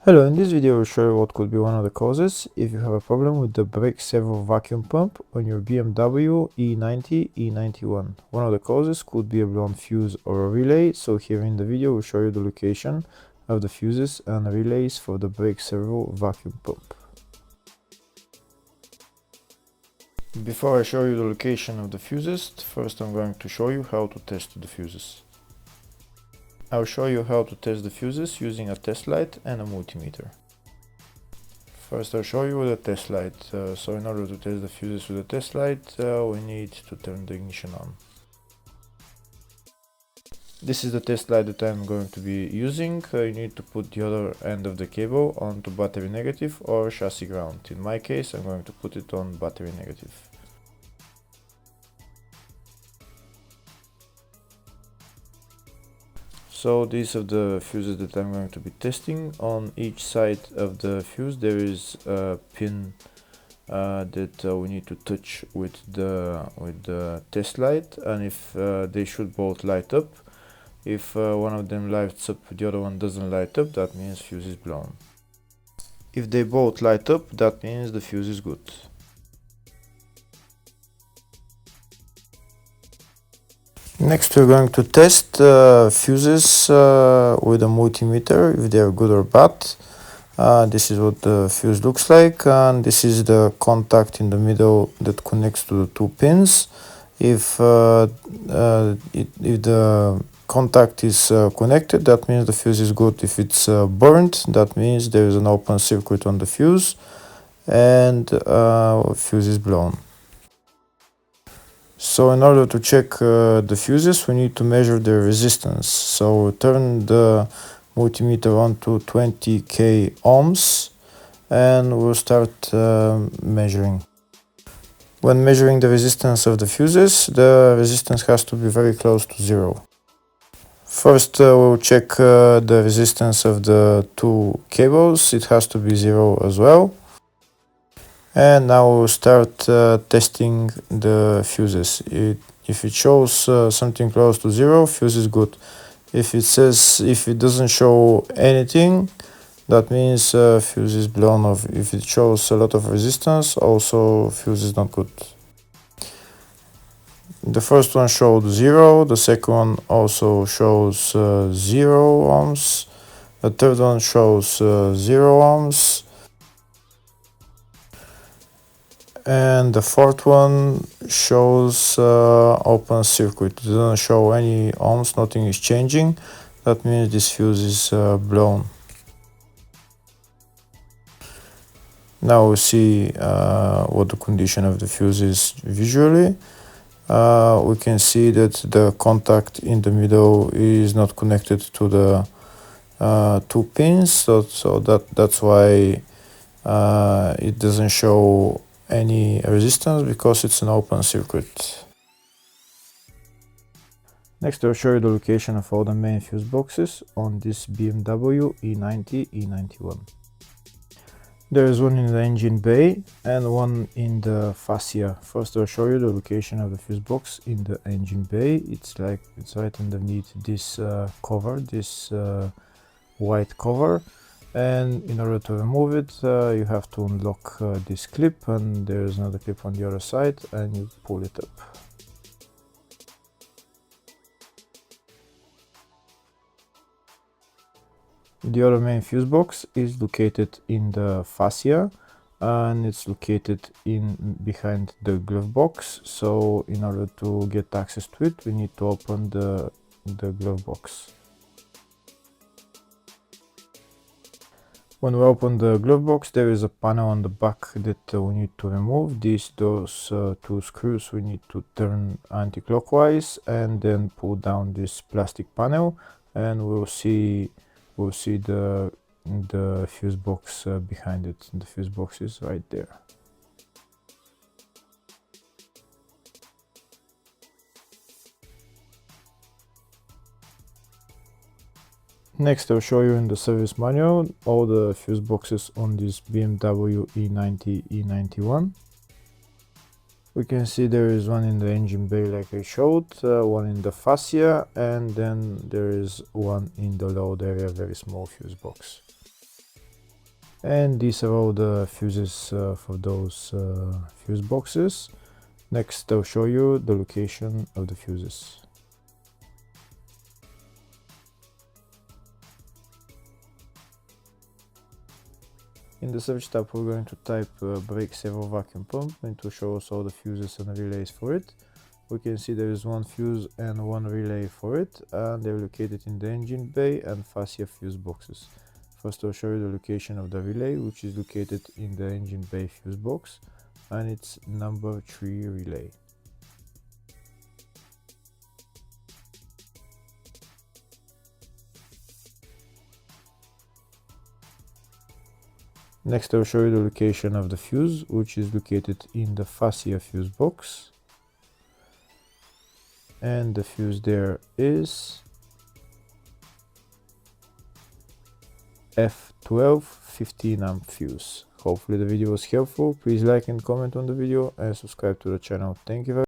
Hello, in this video I will show you what could be one of the causes if you have a problem with the brake servo vacuum pump on your BMW E90 E91. One of the causes could be a blown fuse or a relay, so here in the video we'll show you the location of the fuses and relays for the brake servo vacuum pump. Before I show you the location of the fuses, first I'm going to show you how to test the fuses. I'll show you how to test the fuses using a test light and a multimeter. First I'll show you with a test light. So in order to test the fuses with a test light, we need to turn the ignition on. This is the test light that I'm going to be using. You need to put the other end of the cable onto battery negative or chassis ground. In my case I'm going to put it on battery negative. So these are the fuses that I'm going to be testing. On each side of the fuse there is a pin that we need to touch with the test light, and if they should both light up. If one of them lights up, the other one doesn't light up, that means fuse is blown. If they both light up, that means the fuse is good. Next we're going to test fuses with a multimeter, if they are good or bad. This is what the fuse looks like, and this is the contact in the middle that connects to the two pins. If the contact is connected, that means the fuse is good. If it's burnt, that means there is an open circuit on the fuse and fuse is blown. So in order to check the fuses, we need to measure the resistance. So turn the multimeter on to 20k ohms and we'll start measuring. When measuring the resistance of the fuses, the resistance has to be very close to zero. First we'll check the resistance of the two cables. It has to be zero as well. And now we'll start testing the fuses. If it shows something close to zero, fuse is good. If it doesn't show anything, that means fuse is blown off. If it shows a lot of resistance, also fuse is not good. The first one showed 0, the second one also shows 0 ohms, the third one shows 0 ohms, and the fourth one shows open circuit. It doesn't show any ohms, nothing is changing. That means this fuse is blown. Now we see what the condition of the fuse is visually. We can see that the contact in the middle is not connected to the two pins, so that's why it doesn't show any resistance, because it's an open circuit. Next I'll show you the location of all the main fuse boxes on this BMW E90 E91. There is one in the engine bay and one in the fascia. First I'll show you the location of the fuse box in the engine bay. It's right underneath this cover, this white cover, and in order to remove it you have to unlock this clip, and there is another clip on the other side, and you pull it up. The other main fuse box is located in the fascia, and it's located behind the glove box. So in order to get access to it, we need to open the glove box. When we open the glove box, there is a panel on the back that we need to remove. Those two screws we need to turn anti-clockwise and then pull down this plastic panel, and we'll see the fuse box behind it. The fuse box is right there. Next I'll show you in the service manual all the fuse boxes on this BMW E90 E91. We can see there is one in the engine bay like I showed, one in the fascia, and then there is one in the load area, very small fuse box. And these are all the fuses for those fuse boxes. Next, I'll show you the location of the fuses. In the search tab, we're going to type brake servo vacuum pump, and to show us all the fuses and relays for it. We can see there is one fuse and one relay for it, and they're located in the engine bay and fascia fuse boxes. First, I'll show you the location of the relay, which is located in the engine bay fuse box, and it's number 3 relay. Next, I'll show you the location of the fuse, which is located in the fascia fuse box. And the fuse there is F12 15 amp fuse. Hopefully the video was helpful. Please like and comment on the video and subscribe to the channel. Thank you very much.